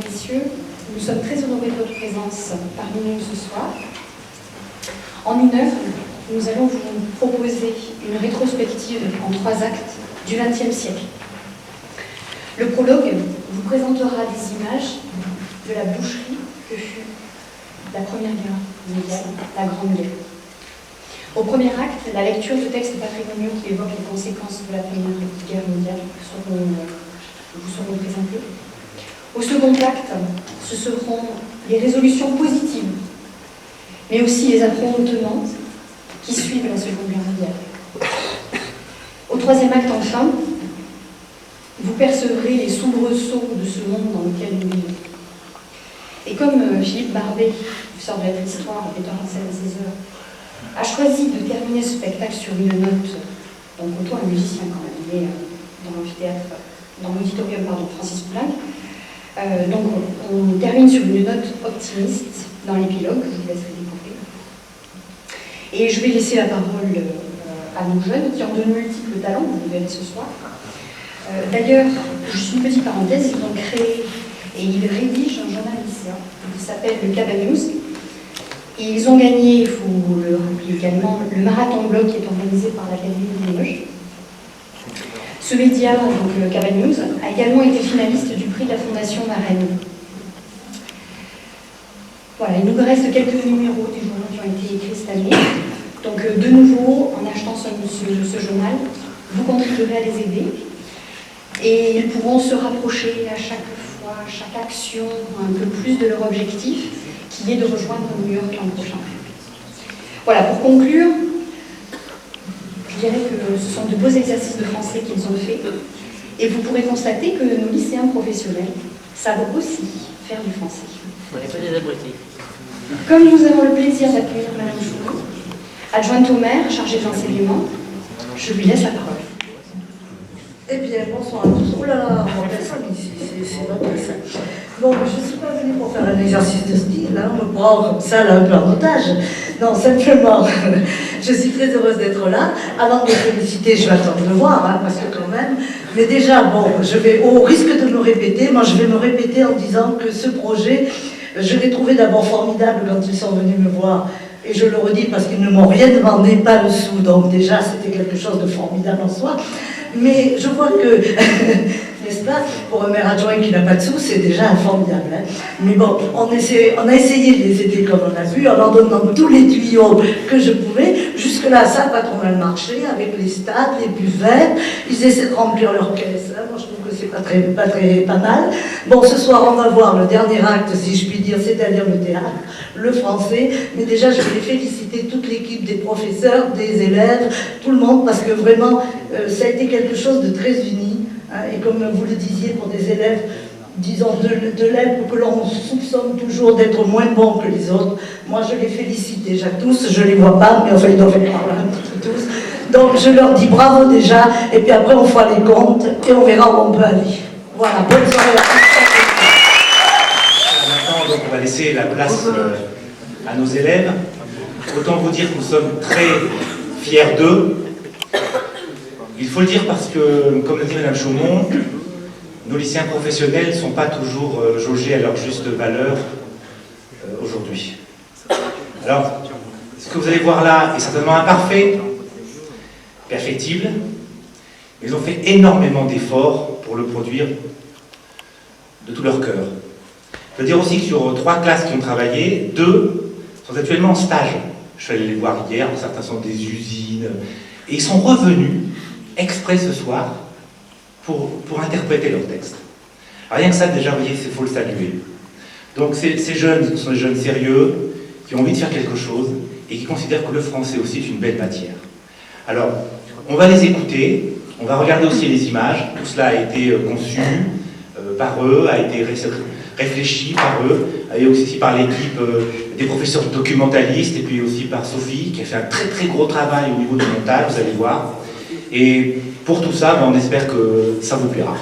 et messieurs, nous sommes très honorés de votre présence parmi nous ce soir. En une heure, nous allons vous proposer une rétrospective en 3 actes du XXe siècle. Le prologue vous présentera des images de la boucherie que fut la Première Guerre mondiale, la Grande Guerre. Au premier acte, la lecture de textes patrimoniaux qui évoquent les conséquences de la Première Guerre mondiale vous seront présentés. Au second acte, ce seront les résolutions positives, mais aussi les affrontements qui suivent la Seconde Guerre mondiale. Au troisième acte, enfin, vous percevrez les soubresauts de ce monde dans lequel nous vivons. Et comme Philippe Barbet, professeur de lettres d'histoire, metteur en scène à 16 heures, a choisi de terminer ce spectacle sur une note, donc autant un musicien quand même, il est dans l'amphithéâtre, dans l'auditorium, Francis Poulenc. Donc on termine sur une note optimiste dans l'épilogue, que je vous laisserai découvrir. Et je vais laisser la parole à nos jeunes qui ont de multiples talents, vous le verrez ce soir. D'ailleurs, juste une petite parenthèse, ils ont créé et ils rédigent un journal lycéen qui s'appelle le Cabane News. Et ils ont gagné, il faut le rappeler également, le Marathon Blog qui est organisé par l'Académie de Limoges. Ce média, donc le Cabane News, a également été finaliste du prix de la Fondation Marraine. Voilà, il nous reste quelques numéros des journaux qui ont été écrits cette année. Donc de nouveau, en achetant ce journal, vous contribuerez à les aider. Et ils pourront se rapprocher à chaque fois, à chaque action, un peu plus de leur objectif, qui est de rejoindre New York l'an prochain. Voilà, pour conclure, je dirais que ce sont de beaux exercices de français qu'ils ont faits, et vous pourrez constater que nos lycéens professionnels savent aussi faire du français. On n'est pas des abrutis. Comme nous avons le plaisir d'accueillir Madame Chouot, adjointe au maire, chargée de l'enseignement, je lui laisse la parole. Eh bien, bonsoir à tous. Oh là là, personne ici, c'est notre salle. Bon, je ne suis pas venue pour faire un exercice de style, hein, me prendre comme ça là, un peu en otage. Non, simplement, je suis très heureuse d'être là. Avant de me féliciter, je vais attendre de voir, hein, parce que quand même. Mais déjà, bon, je vais, au risque de me répéter, moi je vais me répéter en disant que ce projet, je l'ai trouvé d'abord formidable quand ils sont venus me voir. Et je le redis parce qu'ils ne m'ont rien demandé, pas le sou. Donc déjà, c'était quelque chose de formidable en soi. Mais je vois que, n'est-ce pas, pour un maire adjoint qui n'a pas de sous, c'est déjà formidable. Hein. Mais bon, on a essayé de les aider comme on a pu, en leur donnant tous les tuyaux que je pouvais. Jusque-là, ça n'a pas trop mal marché, avec les stades, les buvettes. Ils essaient de remplir leur caisse. Hein. Moi, je trouve que c'est pas mal. Bon, ce soir, on va voir le dernier acte, si je puis dire, c'est-à-dire le théâtre, le français. Mais déjà, je voulais féliciter toute l'équipe des professeurs, des élèves, tout le monde, parce que vraiment, ça a été quelque chose de très uni. Hein, et comme vous le disiez, pour des élèves, disons, de l'élève que l'on soupçonne toujours d'être moins bons que les autres, moi je les félicite déjà tous, je ne les vois pas, mais enfin ils doivent être là un petit peu tous. Donc je leur dis bravo déjà, et puis après on fera les comptes, et on verra où on peut aller. Voilà, bonne soirée à tous. Maintenant, donc, on va laisser la place à nos élèves. Autant vous dire que nous sommes très fiers d'eux. Il faut le dire parce que, comme l'a dit Mme Chaumont, nos lycéens professionnels ne sont pas toujours jaugés à leur juste valeur aujourd'hui. Alors, ce que vous allez voir là est certainement imparfait, perfectible, mais ils ont fait énormément d'efforts pour le produire de tout leur cœur. Je veux dire aussi que sur 3 classes qui ont travaillé, 2 sont actuellement en stage. Je suis allé les voir hier, certains sont des usines, et ils sont revenus exprès ce soir pour interpréter leur texte. Alors, rien que ça, déjà, vous voyez, il faut le saluer. Donc ces jeunes sont des jeunes sérieux, qui ont envie de faire quelque chose, et qui considèrent que le français aussi est une belle matière. Alors, on va les écouter, on va regarder aussi les images, tout cela a été conçu par eux, a été réfléchi par eux, et aussi par l'équipe des professeurs documentalistes, et puis aussi par Sophie, qui a fait un très très gros travail au niveau du montage, vous allez voir. Et pour tout ça, on espère que ça vous plaira.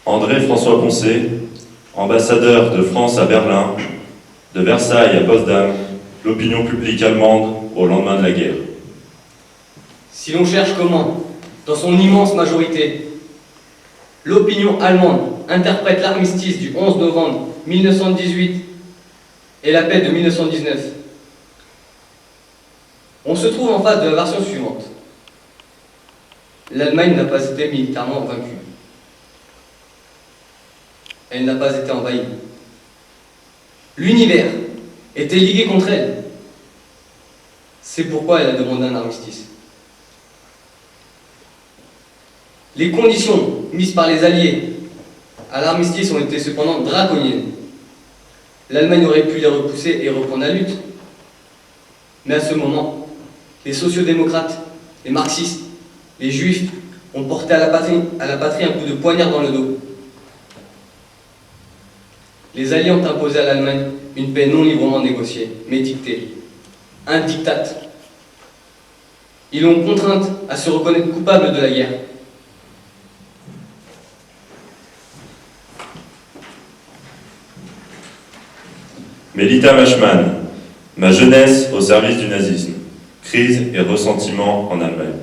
André-François Poncet, ambassadeur de France à Berlin, de Versailles à Potsdam, l'opinion publique allemande au lendemain de la guerre. Si l'on cherche comment, dans son immense majorité, l'opinion allemande interprète l'armistice du 11 novembre 1918 et la paix de 1919, on se trouve en face de la version suivante. L'Allemagne n'a pas été militairement vaincue. Elle n'a pas été envahie. L'univers était ligué contre elle. C'est pourquoi elle a demandé un armistice. Les conditions mises par les Alliés à l'armistice ont été cependant draconiennes. L'Allemagne aurait pu les repousser et reprendre la lutte. Mais à ce moment, les sociodémocrates, les marxistes, les juifs ont porté à la patrie un coup de poignard dans le dos. Les Alliés ont imposé à l'Allemagne une paix non librement négociée, mais dictée. Un diktat. Ils l'ont contrainte à se reconnaître coupable de la guerre. Melita Machmann, ma jeunesse au service du nazisme, crise et ressentiment en Allemagne.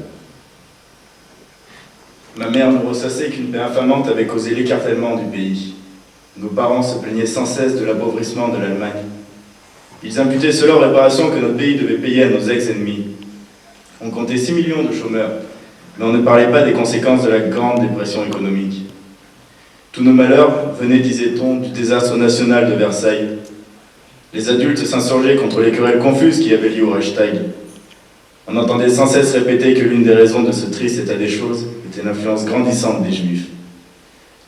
Ma mère nous ressassait qu'une paix infamante avait causé l'écartèlement du pays. Nos parents se plaignaient sans cesse de l'appauvrissement de l'Allemagne. Ils imputaient cela aux réparations que notre pays devait payer à nos ex-ennemis. On comptait 6 millions de chômeurs, mais on ne parlait pas des conséquences de la grande dépression économique. Tous nos malheurs venaient, disait-on, du désastre national de Versailles. Les adultes s'insurgeaient contre les querelles confuses qui avaient lieu au Reichstag. On entendait sans cesse répéter que l'une des raisons de ce triste état des choses était l'influence grandissante des Juifs.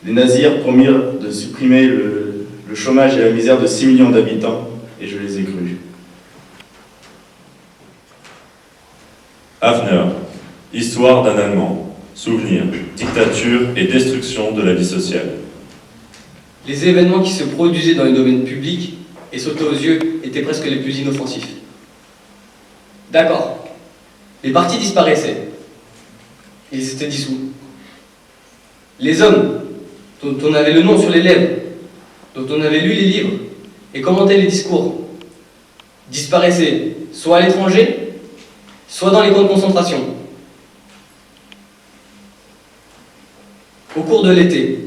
Les nazis promirent de supprimer le chômage et la misère de 6 millions d'habitants, et je les ai crus. Hafner, histoire d'un Allemand, souvenir, dictature et destruction de la vie sociale. Les événements qui se produisaient dans les domaines publics et sautaient aux yeux étaient presque les plus inoffensifs. D'accord, les partis disparaissaient. Ils étaient dissous. Les hommes dont on avait le nom sur les lèvres, dont on avait lu les livres et commenté les discours, disparaissaient soit à l'étranger, soit dans les camps de concentration. Au cours de l'été,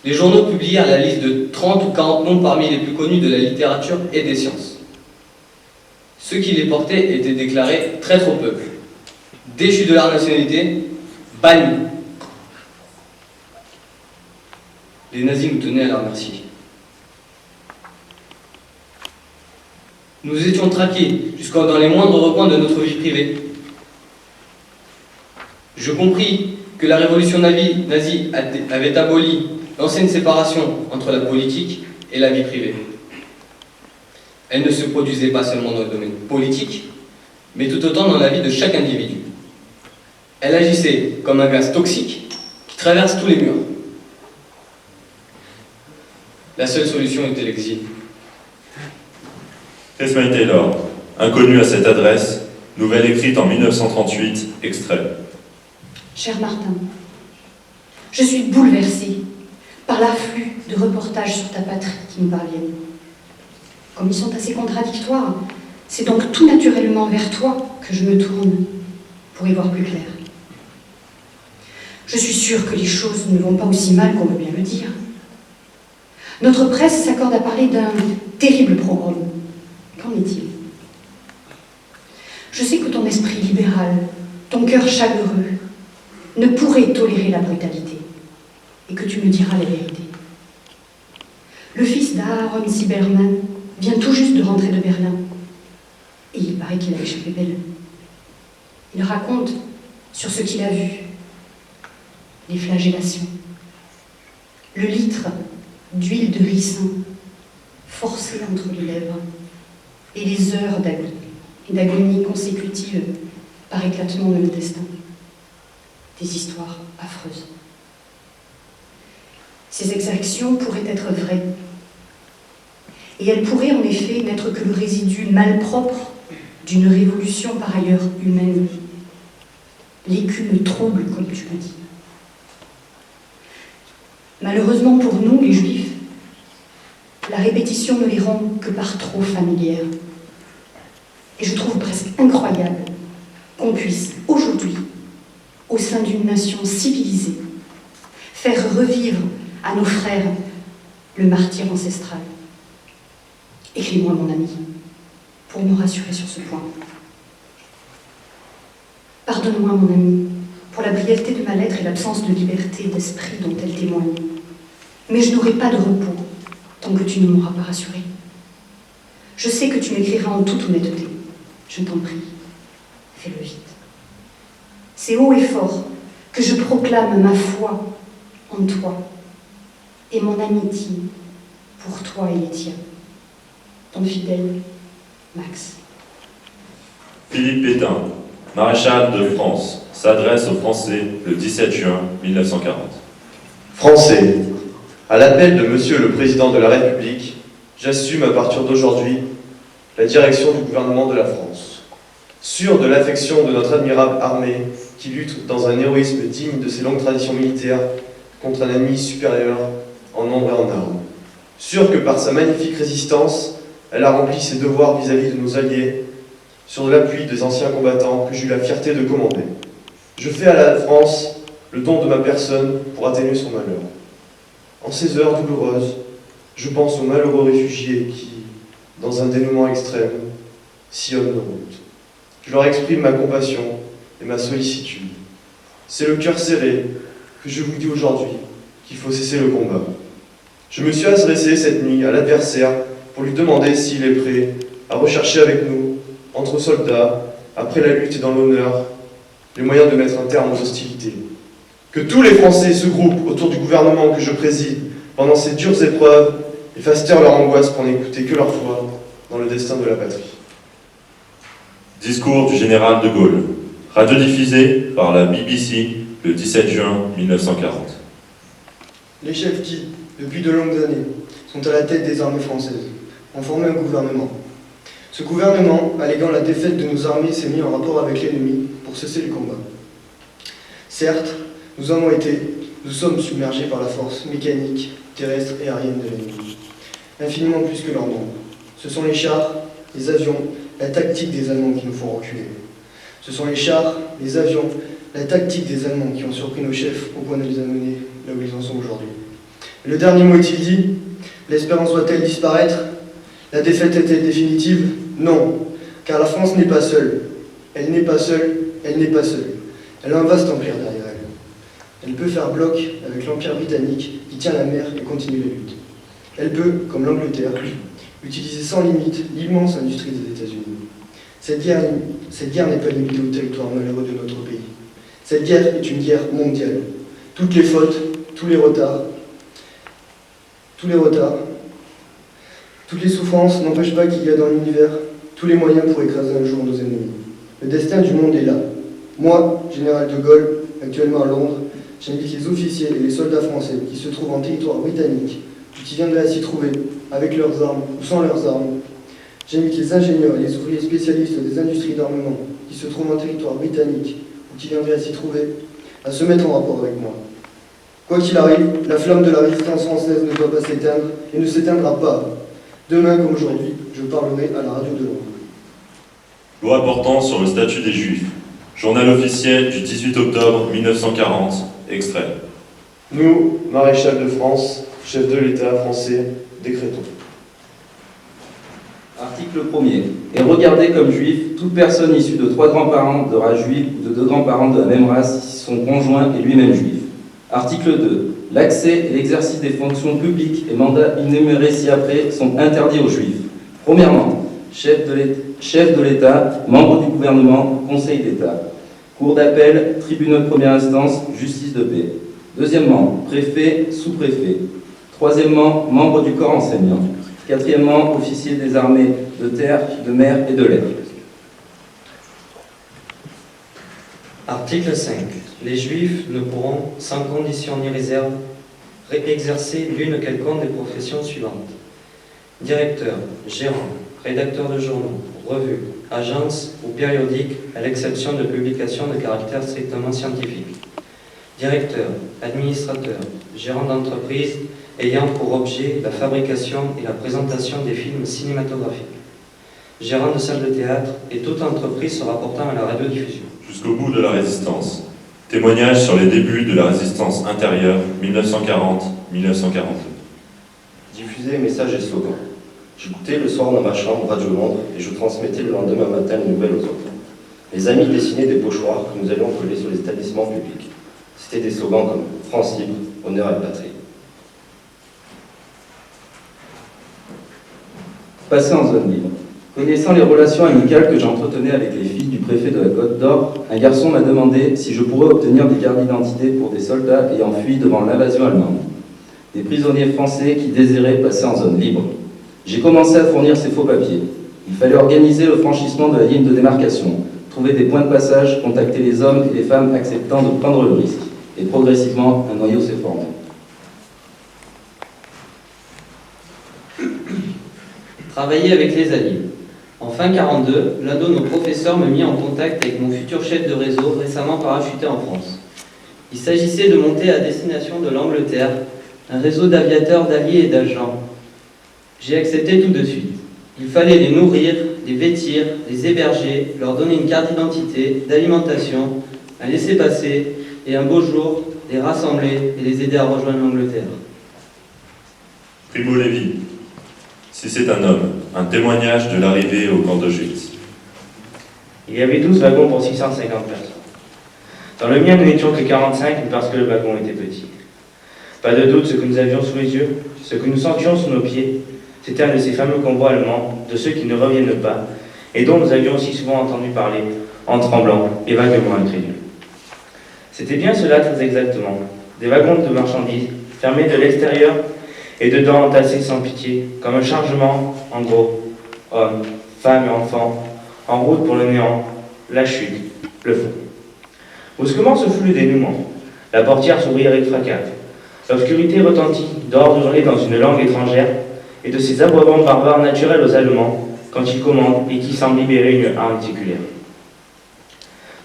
les journaux publièrent la liste de 30 ou 40 noms parmi les plus connus de la littérature et des sciences. Ceux qui les portaient étaient déclarés traîtres au peuple, déchus de leur nationalité, bannis. Les nazis nous tenaient à leur merci. Nous étions traqués jusqu'à dans les moindres recoins de notre vie privée. Je compris que la révolution nazie avait aboli l'ancienne séparation entre la politique et la vie privée. Elle ne se produisait pas seulement dans le domaine politique, mais tout autant dans la vie de chaque individu. Elle agissait comme un gaz toxique qui traverse tous les murs. La seule solution était l'exil. Chris May Taylor, inconnu à cette adresse, nouvelle écrite en 1938, extrait. Cher Martin, je suis bouleversée par l'afflux de reportages sur ta patrie qui me parviennent. Comme ils sont assez contradictoires, c'est donc tout naturellement vers toi que je me tourne pour y voir plus clair. Je suis sûre que les choses ne vont pas aussi mal qu'on veut bien le dire. Notre presse s'accorde à parler d'un terrible pogrom. Qu'en est-il? Je sais que ton esprit libéral, ton cœur chaleureux, ne pourrait tolérer la brutalité, et que tu me diras la vérité. Le fils d'Aaron Zimmermann vient tout juste de rentrer de Berlin, et il paraît qu'il a échappé belle. Il raconte sur ce qu'il a vu, les flagellations, le litre d'huile de ricin forcé entre les lèvres, et les heures d'agonie consécutives par éclatement de l'intestin. Des histoires affreuses. Ces exactions pourraient être vraies, et elles pourraient en effet n'être que le résidu malpropre d'une révolution par ailleurs humaine. L'écume trouble, comme tu le dis. Malheureusement pour nous, les Juifs, la répétition ne les rend que par trop familière. Et je trouve presque incroyable qu'on puisse aujourd'hui, au sein d'une nation civilisée, faire revivre à nos frères le martyre ancestral. Écris-moi, mon ami, pour me rassurer sur ce point. Pardonne-moi, mon ami, pour la brièveté de ma lettre et l'absence de liberté d'esprit dont elle témoigne. Mais je n'aurai pas de repos tant que tu ne m'auras pas rassuré. Je sais que tu m'écriras en toute honnêteté. Je t'en prie, fais-le vite. C'est haut et fort que je proclame ma foi en toi et mon amitié pour toi et les tiens. Ton fidèle, Max. Philippe Pétain, maréchal de France, s'adresse aux Français le 17 juin 1940. Français, à l'appel de Monsieur le Président de la République, j'assume à partir d'aujourd'hui la direction du gouvernement de la France. Sûr de l'affection de notre admirable armée qui lutte dans un héroïsme digne de ses longues traditions militaires contre un ennemi supérieur en nombre et en armes. Sûr que par sa magnifique résistance, elle a rempli ses devoirs vis-à-vis de nos alliés, sur l'appui des anciens combattants que j'ai eu la fierté de commander. Je fais à la France le don de ma personne pour atténuer son malheur. En ces heures douloureuses, je pense aux malheureux réfugiés qui, dans un dénouement extrême, sillonnent nos routes. Je leur exprime ma compassion et ma sollicitude. C'est le cœur serré que je vous dis aujourd'hui qu'il faut cesser le combat. Je me suis adressé cette nuit à l'adversaire pour lui demander s'il est prêt à rechercher avec nous, entre soldats, après la lutte et dans l'honneur, les moyens de mettre un terme aux hostilités. Que tous les Français se groupent autour du gouvernement que je préside pendant ces dures épreuves et fassent taire leur angoisse pour n'écouter que leur foi dans le destin de la patrie. Discours du général de Gaulle, radiodiffusé par la BBC le 17 juin 1940. Les chefs qui, depuis de longues années, sont à la tête des armées françaises, ont formé un gouvernement. Ce gouvernement, alléguant la défaite de nos armées, s'est mis en rapport avec l'ennemi pour cesser le combat. Certes, nous sommes submergés par la force mécanique, terrestre et aérienne de l'ennemi, infiniment plus que leur nombre. Ce sont les chars, les avions, la tactique des Allemands qui nous font reculer. Ce sont les chars, les avions, la tactique des Allemands qui ont surpris nos chefs au point de les amener là où ils en sont aujourd'hui. Le dernier mot est-il dit? L'espérance doit-elle disparaître? La défaite est-elle définitive? Non, car la France n'est pas seule. Elle n'est pas seule, elle n'est pas seule. Elle a un vaste empire derrière elle. Elle peut faire bloc avec l'Empire britannique qui tient la mer et continue les luttes. Elle peut, comme l'Angleterre, utiliser sans limite l'immense industrie des États-Unis. Cette guerre n'est pas limitée au territoire malheureux de notre pays. Cette guerre est une guerre mondiale. Toutes les fautes, tous les retards, toutes les souffrances n'empêchent pas qu'il y a dans l'univers tous les moyens pour écraser un jour nos ennemis. Le destin du monde est là. Moi, général de Gaulle, actuellement à Londres, j'invite les officiers et les soldats français qui se trouvent en territoire britannique ou qui viendraient à s'y trouver avec leurs armes ou sans leurs armes. J'invite les ingénieurs et les ouvriers spécialistes des industries d'armement qui se trouvent en territoire britannique ou qui viendraient à s'y trouver à se mettre en rapport avec moi. Quoi qu'il arrive, la flamme de la résistance française ne doit pas s'éteindre et ne s'éteindra pas. Demain comme aujourd'hui, je parlerai à la radio de Londres. Loi portant sur le statut des Juifs. Journal officiel du 18 octobre 1940, extrait. Nous, maréchal de France, chef de l'État français, décrétons. Article 1er. Est regardée comme juif toute personne issue de 3 grands-parents de race juive ou de 2 grands-parents de la même race si son conjoint est lui-même juif. Article 2. L'accès et l'exercice des fonctions publiques et mandats énumérés ci-après sont interdits aux juifs. Premièrement, chef de l'État, membre du gouvernement, Conseil d'État, cour d'appel, tribunal de première instance, justice de paix. Deuxièmement, préfet, sous-préfet. Troisièmement, membre du corps enseignant. Quatrièmement, officier des armées de terre, de mer et de l'air. Article 5. Les Juifs ne pourront, sans condition ni réserve, exercer l'une quelconque des professions suivantes. Directeur, gérant, rédacteur de journaux, revues, agences ou périodiques, à l'exception de publications de caractère strictement scientifique. directeur, administrateur, gérant d'entreprise ayant pour objet la fabrication et la présentation des films cinématographiques, gérant de salle de théâtre et toute entreprise se rapportant à la radiodiffusion. Jusqu'au bout de la résistance. Témoignage sur les débuts de la résistance intérieure 1940-1942. Diffuser messages et slogans. J'écoutais le soir dans ma chambre Radio Londres et je transmettais le lendemain matin les nouvelles aux autres. Les amis dessinaient des pochoirs que nous allions coller sur les établissements publics. C'était des slogans comme « France libre, honneur à la patrie ». Passer en zone libre. Connaissant les relations amicales que j'entretenais avec les filles du préfet de la Côte d'Or, un garçon m'a demandé si je pourrais obtenir des cartes d'identité pour des soldats ayant fui devant l'invasion allemande. Des prisonniers français qui désiraient passer en zone libre. J'ai commencé à fournir ces faux papiers. Il fallait organiser le franchissement de la ligne de démarcation, trouver des points de passage, contacter les hommes et les femmes acceptant de prendre le risque. Et progressivement, un noyau s'est formé. Travailler avec les Alliés. En fin 42, l'un de nos professeurs me mit en contact avec mon futur chef de réseau récemment parachuté en France. Il s'agissait de monter à destination de l'Angleterre un réseau d'aviateurs, d'alliés et d'agents. J'ai accepté tout de suite. Il fallait les nourrir, les vêtir, les héberger, leur donner une carte d'identité, d'alimentation, un laissez-passer et un beau jour, les rassembler et les aider à rejoindre l'Angleterre. Primo Levi. Si c'est un homme, un témoignage de l'arrivée au camp d'Auschwitz. Il y avait 12 wagons pour 650 personnes. Dans le mien, nous n'étions que 45 parce que le wagon était petit. Pas de doute, ce que nous avions sous les yeux, ce que nous sentions sous nos pieds, c'était un de ces fameux convois allemands, de ceux qui ne reviennent pas, et dont nous avions aussi souvent entendu parler, en tremblant et vaguement incrédules. C'était bien cela très exactement, des wagons de marchandises, fermés de l'extérieur et dedans entassés sans pitié, comme un chargement, en gros, hommes, femmes et enfants, en route pour le néant, la chute, le feu. Brusquement ce fut le dénouement. La portière s'ouvrit avec fracas. L'obscurité retentit, d'ordre hurler dans une langue étrangère, et de ces aboiements barbares naturels aux Allemands, quand ils commandent et qui semblent libérer une arme articulaire.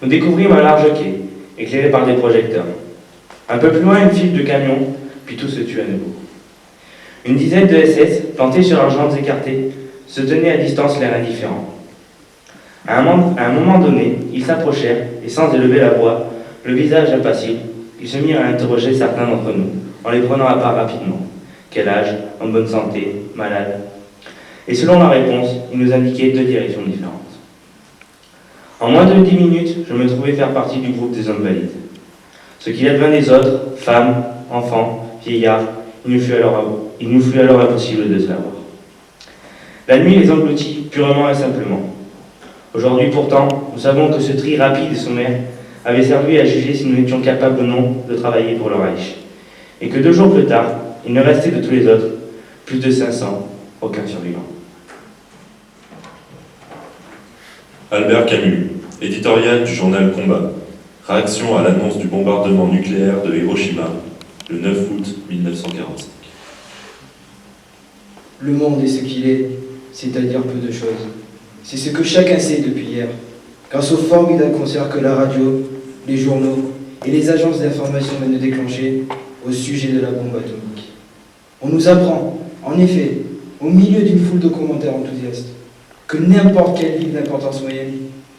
Nous découvrîmes un large quai, éclairé par des projecteurs. Un peu plus loin, une file de camions, puis tout se tut à nouveau. Une dizaine de SS, plantés sur leurs jambes écartées, se tenaient à distance l'air indifférent. À un moment donné, ils s'approchèrent, et sans élever la voix, le visage impassible, ils se mirent à interroger certains d'entre nous, en les prenant à part rapidement. Quel âge, en bonne santé, malade. Et selon la réponse, ils nous indiquaient 2 directions différentes. En moins de 10 minutes, je me trouvais faire partie du groupe des hommes valides. Ce qu'il advint des autres, femmes, enfants, vieillards, il nous fut alors impossible de savoir. La nuit les engloutit purement et simplement. Aujourd'hui pourtant, nous savons que ce tri rapide et sommaire avait servi à juger si nous étions capables ou non de travailler pour le Reich. Et que 2 jours plus tard, il ne restait de tous les autres, plus de 500, aucun survivant. Albert Camus, éditorial du journal Combat. Réaction à l'annonce du bombardement nucléaire de Hiroshima, le 9 août 1945. Le monde est ce qu'il est, c'est-à-dire peu de choses. C'est ce que chacun sait depuis hier, grâce aux formidables concerts que la radio, les journaux et les agences d'information viennent de déclencher au sujet de la bombe atomique. On nous apprend, en effet, au milieu d'une foule de commentaires enthousiastes, que n'importe quelle ville d'importance moyenne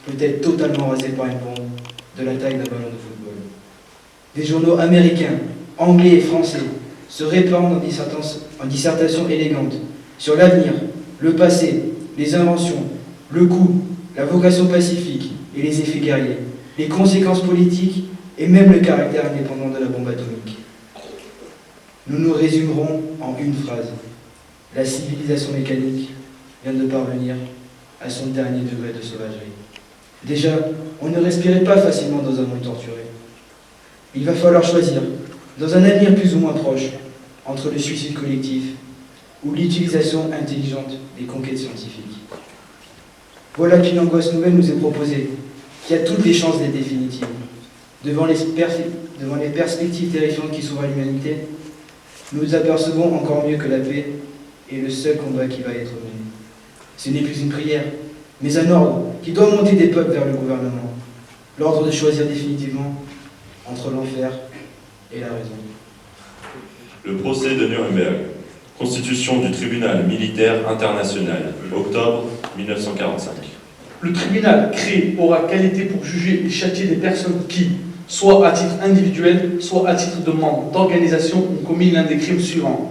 peut être totalement rasée par une bombe de la taille d'un ballon de football. Des journaux américains, anglais et français se répandent en dissertations élégantes sur l'avenir, le passé, les inventions, le coût, la vocation pacifique et les effets guerriers, les conséquences politiques et même le caractère indépendant de la bombe atomique. Nous nous résumerons en une phrase. La civilisation mécanique vient de parvenir à son dernier degré de sauvagerie. Déjà, on ne respirait pas facilement dans un monde torturé. Il va falloir choisir, dans un avenir plus ou moins proche, entre le suicide collectif ou l'utilisation intelligente des conquêtes scientifiques. Voilà qu'une angoisse nouvelle nous est proposée, qui a toutes les chances d'être définitive. Devant les perspectives terrifiantes qui s'ouvrent à l'humanité, nous apercevons encore mieux que la paix est le seul combat qui va être mené. Ce n'est plus une prière, mais un ordre qui doit monter des peuples vers le gouvernement. L'ordre de choisir définitivement entre l'enfer et la raison. Le procès de Nuremberg. Constitution du tribunal militaire international. Octobre 1945. Le tribunal créé aura qualité pour juger et châtier des personnes qui, soit à titre individuel, soit à titre de membre d'organisation, ont commis l'un des crimes suivants.